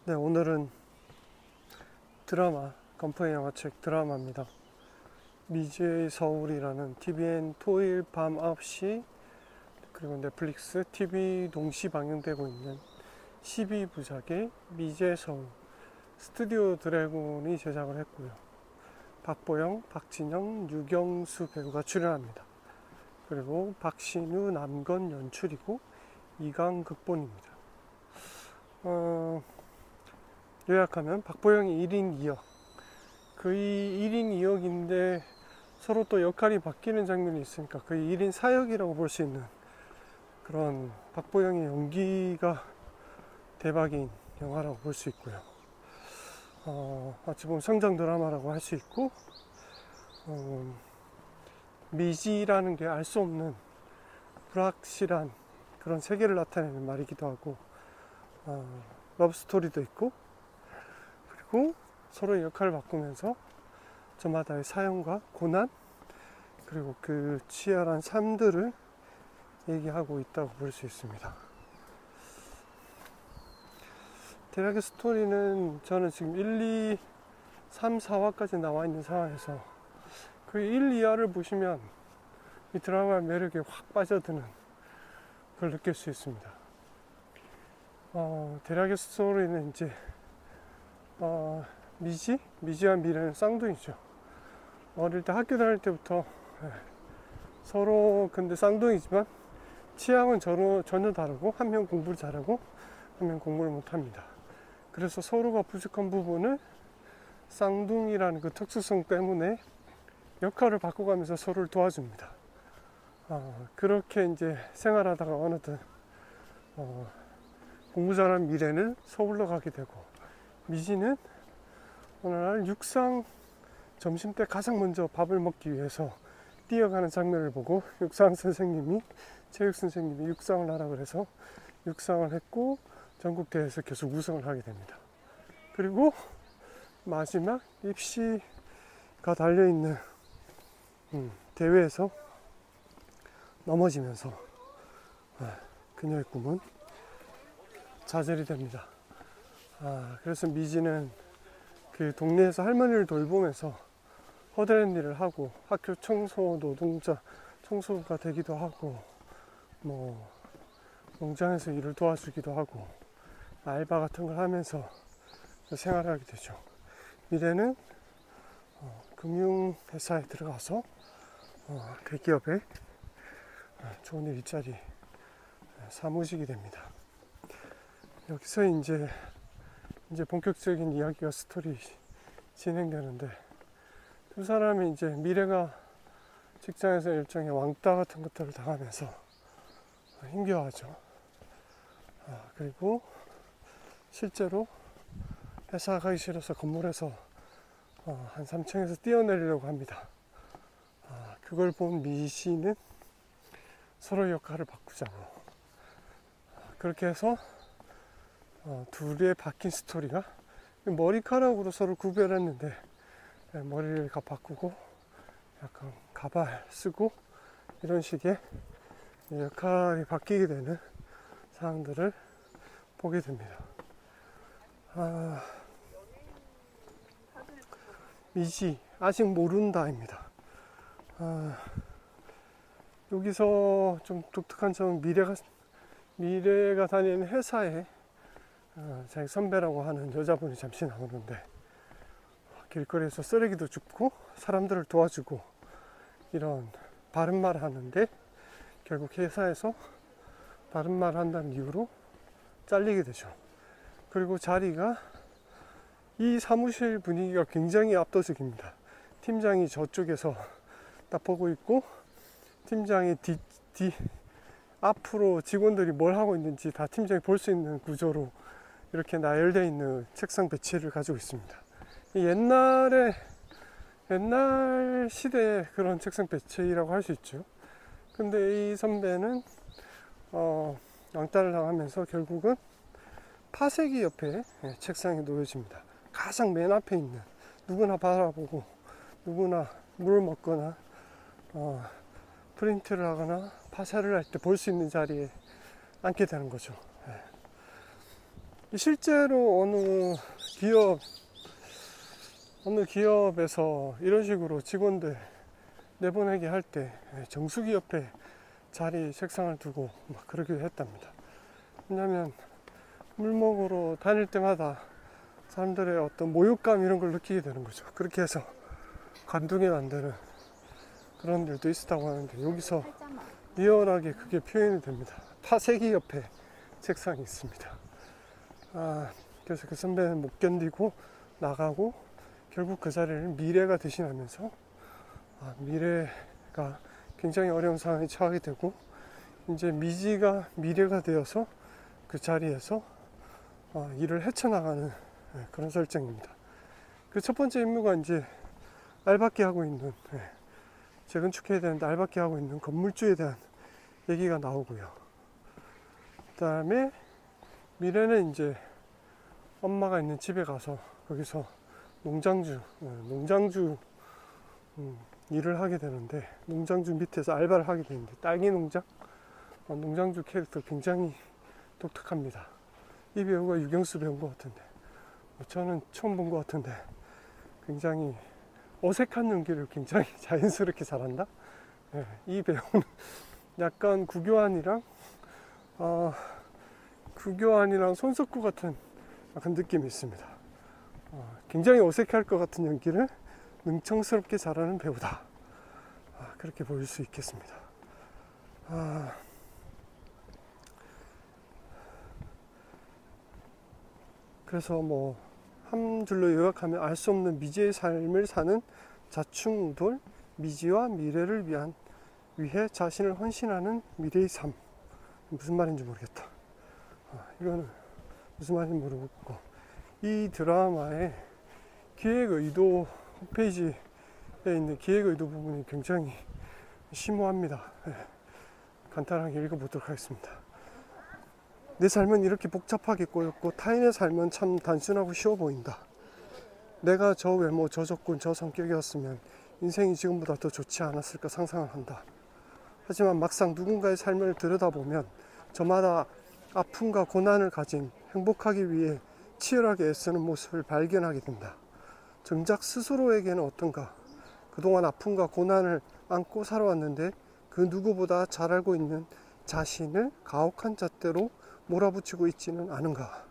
네, 오늘은 드라마, 건프의 영화책 드라마입니다. 미지의 서울이라는 TVN 토요일 밤 9시 그리고 넷플릭스 TV 동시 방영되고 있는 12부작의 미지의 서울, 스튜디오 드래곤이 제작을 했고요. 박보영, 박진영, 유경수 배우가 출연합니다. 그리고 박신우, 남건 연출이고 이강 극본입니다. 요약하면 박보영이 1인 2역, 거의 1인 2역인데 서로 또 역할이 바뀌는 장면이 있으니까 거의 1인 4역이라고 볼 수 있는 그런 박보영의 연기가 대박인 영화라고 볼 수 있고요. 어찌 보면 성장 드라마라고 할 수 있고, 미지라는 게 알 수 없는 불확실한 그런 세계를 나타내는 말이기도 하고, 러브스토리도 있고, 그리고 서로의 역할을 바꾸면서 저마다의 사연과 고난, 그리고 그 치열한 삶들을 얘기하고 있다고 볼 수 있습니다. 대략의 스토리는 저는 지금 1, 2, 3, 4화까지 나와 있는 상황에서 그 1, 2화를 보시면 이 드라마의 매력에 확 빠져드는 걸 느낄 수 있습니다. 대략의 스토리는 이제 미지와 미래는 쌍둥이죠. 어릴 때 학교 다닐 때부터 서로 근데 쌍둥이지만 취향은 전혀 다르고, 한 명 공부를 잘하고 한 명 공부를 못합니다. 그래서 서로가 부족한 부분을 쌍둥이라는 그 특수성 때문에 역할을 바꿔가면서 서로를 도와줍니다. 그렇게 이제 생활하다가 어느덧 공부 잘하는 미래는 서울로 가게 되고, 미지는 어느 날 육상 점심때 가장 먼저 밥을 먹기 위해서 뛰어가는 장면을 보고 육상 선생님이, 체육 선생님이 육상을 하라 그래서 육상을 했고 전국대회에서 계속 우승을 하게 됩니다. 그리고 마지막 입시가 달려있는 대회에서 넘어지면서 그녀의 꿈은 좌절이 됩니다. 그래서 미지는 그 동네에서 할머니를 돌보면서 허드렛 일을 하고, 학교 청소 노동자 청소가 되기도 하고, 뭐 농장에서 일을 도와주기도 하고 알바 같은 걸 하면서 생활을 하게 되죠. 미래는 금융회사에 들어가서 대기업에 좋은 일자리 사무직이 됩니다. 여기서 이제 본격적인 이야기가 스토리 진행되는데, 두 사람이 이제 미래가 직장에서 일종의 왕따 같은 것들을 당하면서 힘겨워하죠. 그리고 실제로 회사 가기 싫어서 건물에서 한 3층에서 뛰어내리려고 합니다. 그걸 본 미시는 서로의 역할을 바꾸자고, 그렇게 해서 둘의 바뀐 스토리가, 머리카락으로 서로 구별했는데 머리를 바꾸고 약간 가발 쓰고 이런 식의 역할이 바뀌게 되는 상황들을 보게 됩니다. 미지 아직 모른다입니다. 여기서 좀 독특한 점은 미래가 다니는 회사에 자기 선배라고 하는 여자분이 잠시 나오는데, 길거리에서 쓰레기도 줍고 사람들을 도와주고 이런 바른 말을 하는데, 결국 회사에서 바른 말을 한다는 이유로 잘리게 되죠. 그리고 자리가, 이 사무실 분위기가 굉장히 압도적입니다. 팀장이 저쪽에서 딱 보고 있고, 팀장이 앞으로 직원들이 뭘 하고 있는지 다 팀장이 볼 수 있는 구조로 이렇게 나열되어 있는 책상 배치를 가지고 있습니다. 옛날 시대의 그런 책상 배치라고 할 수 있죠. 근데 이 선배는 왕따를 당하면서 결국은 파쇄기 옆에 책상에 놓여집니다. 가장 맨 앞에 있는, 누구나 바라보고 누구나 물을 먹거나 프린트를 하거나 파쇄를 할 때 볼 수 있는 자리에 앉게 되는 거죠. 실제로 어느 기업에서 이런 식으로 직원들 내보내게 할 때 정수기 옆에 자리 책상을 두고 막 그러기도 했답니다. 왜냐면 물 먹으러 다닐 때마다 사람들의 어떤 모욕감 이런 걸 느끼게 되는 거죠. 그렇게 해서 관두게 만드는 그런 일도 있었다고 하는데, 여기서 리얼하게 그게 표현이 됩니다. 파쇄기 옆에 책상이 있습니다. 그래서 그 선배는 못 견디고 나가고 결국 그 자리를 미래가 대신하면서 미래가 굉장히 어려운 상황에 처하게 되고, 이제 미지가 미래가 되어서 그 자리에서 일을 헤쳐나가는 그런 설정입니다. 그 첫 번째 임무가 이제 알박기 하고 있는, 재건축해야 되는데 알박기 하고 있는 건물주에 대한 얘기가 나오고요. 그 다음에 미래는 이제 엄마가 있는 집에 가서 거기서 농장주 일을 하게 되는데, 농장주 밑에서 알바를 하게 되는데, 딸기 농장 농장주 캐릭터 굉장히 독특합니다. 이 배우가 유경수 배우인 것 같은데, 저는 처음 본 것 같은데 굉장히 어색한 연기를 굉장히 자연스럽게 잘한다. 이 배우는 약간 구교환이랑 손석구 같은 약간 느낌이 있습니다. 굉장히 어색할 것 같은 연기를 능청스럽게 잘하는 배우다. 그렇게 보일 수 있겠습니다. 그래서 한 줄로 요약하면 알 수 없는 미지의 삶을 사는 자충우돌, 미지와 미래를 위해 자신을 헌신하는 미래의 삶. 무슨 말인지 모르겠다. 이거는 무슨 말인지 모르겠고, 이 드라마의 기획 의도 홈페이지에 있는 기획 의도 부분이 굉장히 심오합니다. 간단하게 읽어보도록 하겠습니다. 내 삶은 이렇게 복잡하게 꼬였고 타인의 삶은 참 단순하고 쉬워 보인다. 내가 저 외모, 저 조건, 저 성격이었으면 인생이 지금보다 더 좋지 않았을까 상상을 한다. 하지만 막상 누군가의 삶을 들여다보면 저마다 아픔과 고난을 가진 행복하기 위해 치열하게 애쓰는 모습을 발견하게 된다. 정작 스스로에게는 어떤가? 그동안 아픔과 고난을 안고 살아왔는데 그 누구보다 잘 알고 있는 자신을 가혹한 잣대로 몰아붙이고 있지는 않은가.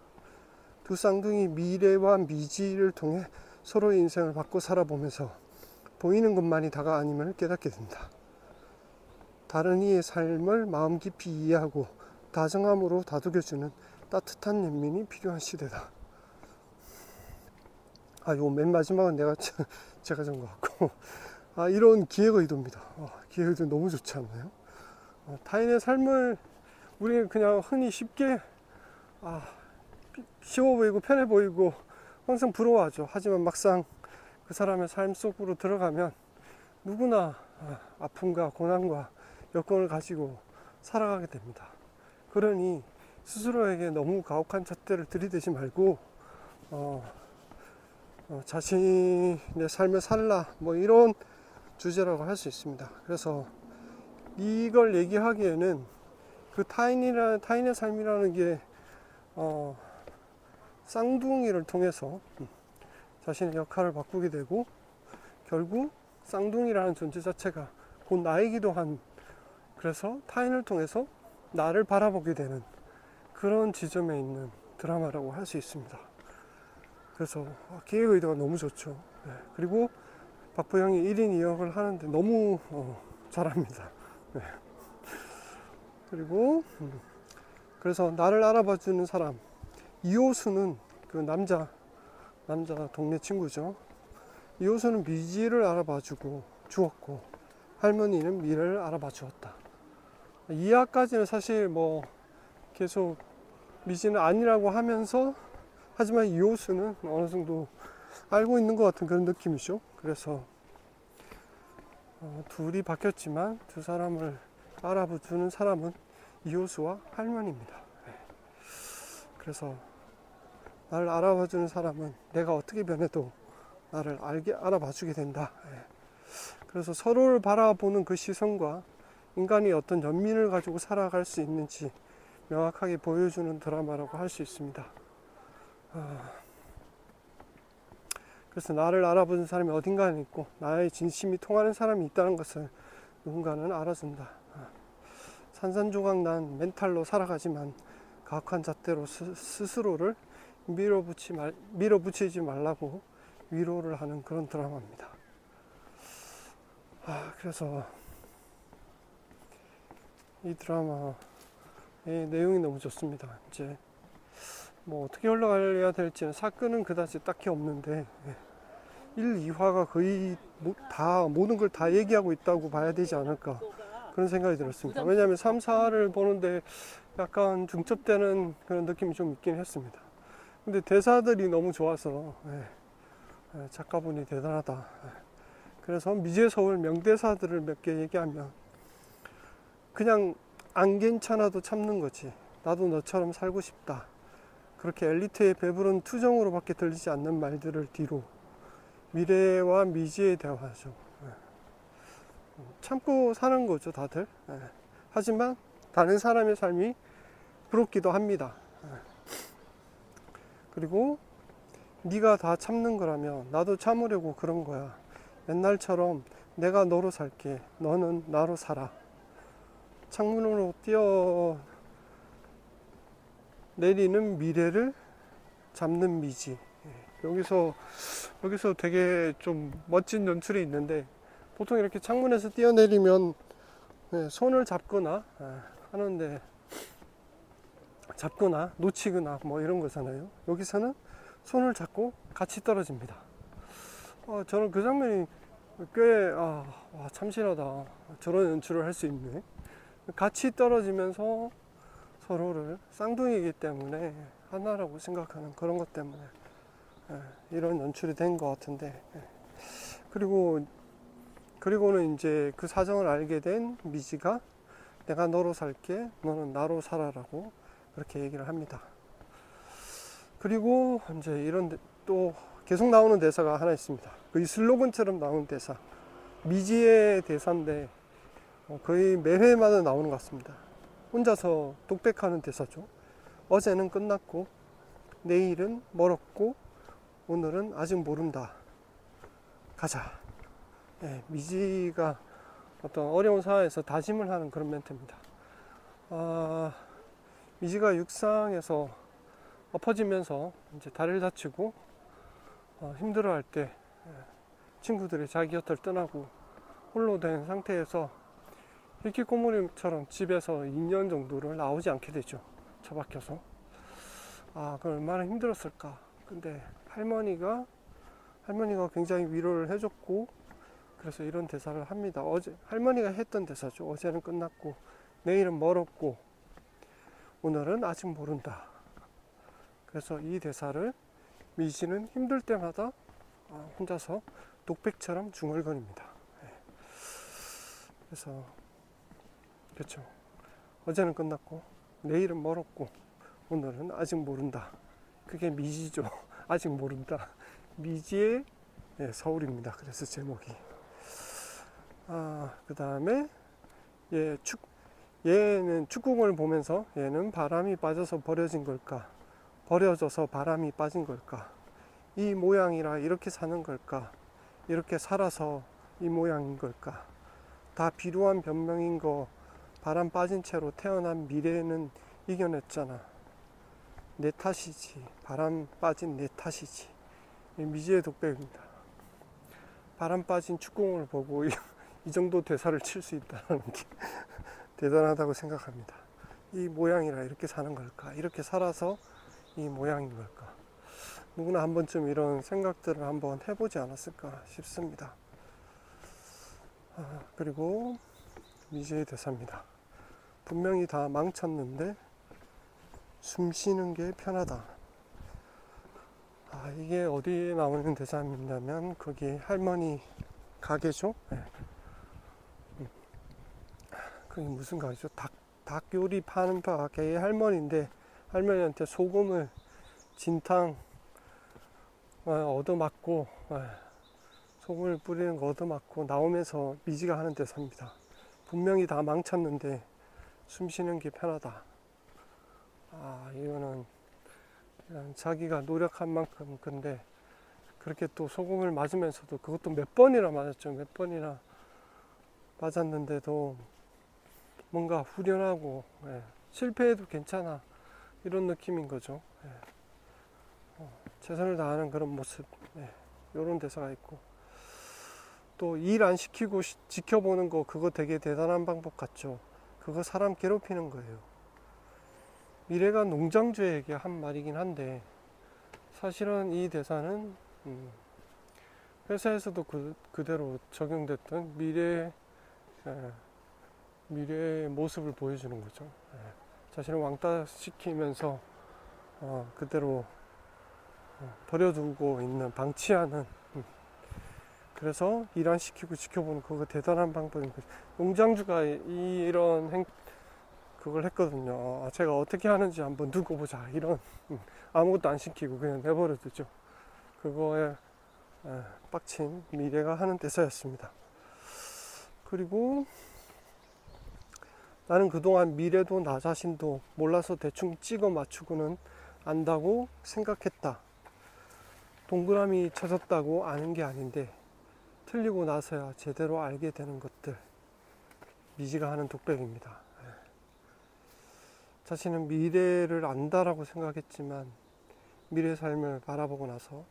두 쌍둥이 미래와 미지를 통해 서로의 인생을 바꿔 살아보면서 보이는 것만이 다가 아님을 깨닫게 된다. 다른 이의 삶을 마음 깊이 이해하고 다정함으로 다독여주는 따뜻한 연민이 필요한 시대다. 요 맨 마지막은 제가 적은 것 같고, 이런 기획 의도입니다. 기획 의도 너무 좋지 않나요? 타인의 삶을 우리는 그냥 흔히 쉽게 쉬워 보이고 편해 보이고 항상 부러워하죠. 하지만 막상 그 사람의 삶 속으로 들어가면 누구나 아픔과 고난과 여건을 가지고 살아가게 됩니다. 그러니 스스로에게 너무 가혹한 잣대를 들이대지 말고 자신의 삶을 살라, 이런 주제라고 할 수 있습니다. 그래서 이걸 얘기하기에는 그 타인의 삶이라는 게 쌍둥이를 통해서 자신의 역할을 바꾸게 되고, 결국 쌍둥이라는 존재 자체가 곧 나이기도 한, 그래서 타인을 통해서 나를 바라보게 되는 그런 지점에 있는 드라마라고 할 수 있습니다. 그래서 기획 의도가 너무 좋죠. 그리고 박보영이 1인 2역을 하는데 너무 잘합니다. 그리고 그래서 나를 알아봐주는 사람, 이호수는 그 남자 동네 친구죠. 이호수는 미지를 알아봐주고 주었고, 할머니는 미래를 알아봐 주었다. 이하까지는 사실 계속 미지는 아니라고 하면서, 하지만 이호수는 어느 정도 알고 있는 것 같은 그런 느낌이죠. 그래서 둘이 바뀌었지만 두 사람을 알아봐주는 사람은 이호수와 할머니입니다. 그래서 나를 알아봐주는 사람은 내가 어떻게 변해도 나를 알아봐주게 된다. 그래서 서로를 바라보는 그 시선과 인간이 어떤 연민을 가지고 살아갈 수 있는지 명확하게 보여주는 드라마라고 할 수 있습니다. 그래서 나를 알아보는 사람이 어딘가에 있고 나의 진심이 통하는 사람이 있다는 것을 누군가는 알아준다. 산산조각 난 멘탈로 살아가지만 가혹한 잣대로 스스로를 밀어붙이지 말라고 위로를 하는 그런 드라마입니다. 그래서 이 드라마의 내용이 너무 좋습니다. 이제 뭐 어떻게 흘러가야 될지는 사건은 그다지 딱히 없는데 1, 2화가 거의 다 모든 걸 다 얘기하고 있다고 봐야 되지 않을까 그런 생각이 들었습니다. 왜냐하면 3, 4화를 보는데 약간 중첩되는 그런 느낌이 좀 있긴 했습니다. 근데 대사들이 너무 좋아서 작가분이 대단하다. 그래서 미지의 서울 명대사들을 몇 개 얘기하면 그냥 안 괜찮아도 참는 거지. 나도 너처럼 살고 싶다. 그렇게 엘리트의 배부른 투정으로밖에 들리지 않는 말들을 뒤로 미래와 미지의 대화죠. 참고 사는 거죠, 다들. 하지만 다른 사람의 삶이 부럽기도 합니다. 그리고 네가 다 참는 거라면 나도 참으려고 그런 거야. 옛날처럼 내가 너로 살게. 너는 나로 살아. 창문으로 뛰어 내리는 미래를 잡는 미지. 여기서 되게 좀 멋진 연출이 있는데, 보통 이렇게 창문에서 뛰어내리면 손을 잡거나 하는데, 잡거나 놓치거나 뭐 이런 거잖아요. 여기서는 손을 잡고 같이 떨어집니다. 저는 그 장면이 꽤 참신하다. 저런 연출을 할 수 있네. 같이 떨어지면서 서로를 쌍둥이이기 때문에 하나라고 생각하는 그런 것 때문에 이런 연출이 된 것 같은데, 그리고는 이제 그 사정을 알게 된 미지가 내가 너로 살게, 너는 나로 살아라고 그렇게 얘기를 합니다. 그리고 이제 이런 또 계속 나오는 대사가 하나 있습니다. 거의 슬로건처럼 나오는 대사, 미지의 대사인데 거의 매 회마다 나오는 것 같습니다. 혼자서 독백하는 대사죠. 어제는 끝났고 내일은 멀었고 오늘은 아직 모른다. 가자. 미지가 어떤 어려운 상황에서 다짐을 하는 그런 멘트입니다. 미지가 육상에서 엎어지면서 이제 다리를 다치고 힘들어할 때 친구들이 자기 곁을 떠나고 홀로 된 상태에서 히키코모리처럼 집에서 2년 정도를 나오지 않게 되죠. 처박혀서. 그 얼마나 힘들었을까. 근데 할머니가 굉장히 위로를 해줬고, 그래서 이런 대사를 합니다. 할머니가 했던 대사죠. 어제는 끝났고 내일은 멀었고 오늘은 아직 모른다. 그래서 이 대사를 미지는 힘들 때마다 혼자서 독백처럼 중얼거립니다. 그래서 그렇죠. 어제는 끝났고 내일은 멀었고 오늘은 아직 모른다. 그게 미지죠. 아직 모른다. 미지의 서울입니다. 그래서 제목이. 그 다음에 얘는 축구공을 보면서 얘는 바람이 빠져서 버려진 걸까? 버려져서 바람이 빠진 걸까? 이 모양이라 이렇게 사는 걸까? 이렇게 살아서 이 모양인 걸까? 다 비루한 변명인 거. 바람 빠진 채로 태어난 미래는 이겨냈잖아. 내 탓이지. 바람 빠진 내 탓이지. 미지의 독백입니다. 바람 빠진 축구공을 보고 이 정도 대사를 칠 수 있다는 게 대단하다고 생각합니다. 이 모양이라 이렇게 사는 걸까? 이렇게 살아서 이 모양인 걸까? 누구나 한 번쯤 이런 생각들을 한번 해보지 않았을까 싶습니다. 그리고 미지의 대사입니다. 분명히 다 망쳤는데 숨 쉬는 게 편하다. 이게 어디에 나오는 대사냐면 거기 할머니 가게죠. 그게 무슨 가게죠? 닭 요리 파는 가게의 할머니인데, 할머니한테 소금을 진탕 얻어맞고 소금을 뿌리는 거 얻어맞고 나오면서 미지가 하는 대사입니다. 분명히 다 망쳤는데 숨 쉬는 게 편하다. 이거는 그냥 자기가 노력한 만큼. 근데 그렇게 또 소금을 맞으면서도, 그것도 몇 번이나 맞았죠. 몇 번이나 맞았는데도 뭔가 후련하고, 예, 실패해도 괜찮아, 이런 느낌인 거죠. 예, 최선을 다하는 그런 모습, 예, 이런 대사가 있고, 또 일 안 시키고 지켜보는 거, 그거 되게 대단한 방법 같죠. 그거 사람 괴롭히는 거예요. 미래가 농장주에게 한 말이긴 한데, 사실은 이 대사는 회사에서도 그대로 적용됐던 미래의 모습을 보여주는 거죠. 자신을 왕따 시키면서 그대로 버려두고 있는, 방치하는, 그래서 일 안 시키고 지켜보는, 그거 대단한 방법인 거죠. 농장주가 이런 그걸 했거든요. 제가 어떻게 하는지 한번 두고 보자, 이런. 아무것도 안 시키고 그냥 내버려두죠. 그거에 빡친 미래가 하는 대사였습니다. 그리고 나는 그동안 미래도 나 자신도 몰라서 대충 찍어 맞추고는 안다고 생각했다. 동그라미 쳐졌다고 아는 게 아닌데 틀리고 나서야 제대로 알게 되는 것들. 미지가 하는 독백입니다. 자신은 미래를 안다라고 생각했지만 미래 삶을 바라보고 나서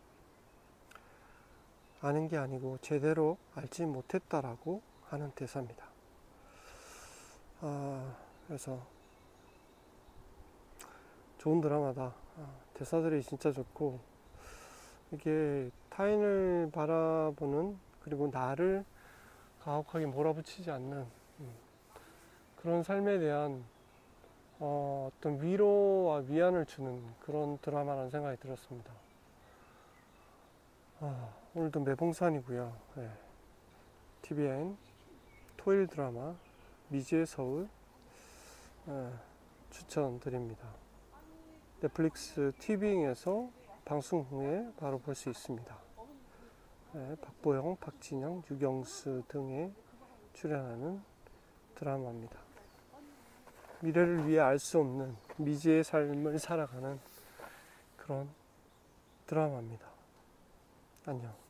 아는 게 아니고 제대로 알지 못했다라고 하는 대사입니다. 그래서 좋은 드라마다. 대사들이 진짜 좋고, 이게 타인을 바라보는, 그리고 나를 가혹하게 몰아붙이지 않는 그런 삶에 대한 어떤 위로와 위안을 주는 그런 드라마라는 생각이 들었습니다. 오늘도 매봉산이고요. 네. TVN 토요일 드라마 미지의 서울 추천드립니다. 넷플릭스 TV잉에서 방송 후에 바로 볼 수 있습니다. 네, 박보영, 박진영, 유경수 등에 출연하는 드라마입니다. 미래를 위해 알 수 없는 미지의 삶을 살아가는 그런 드라마입니다. 안녕.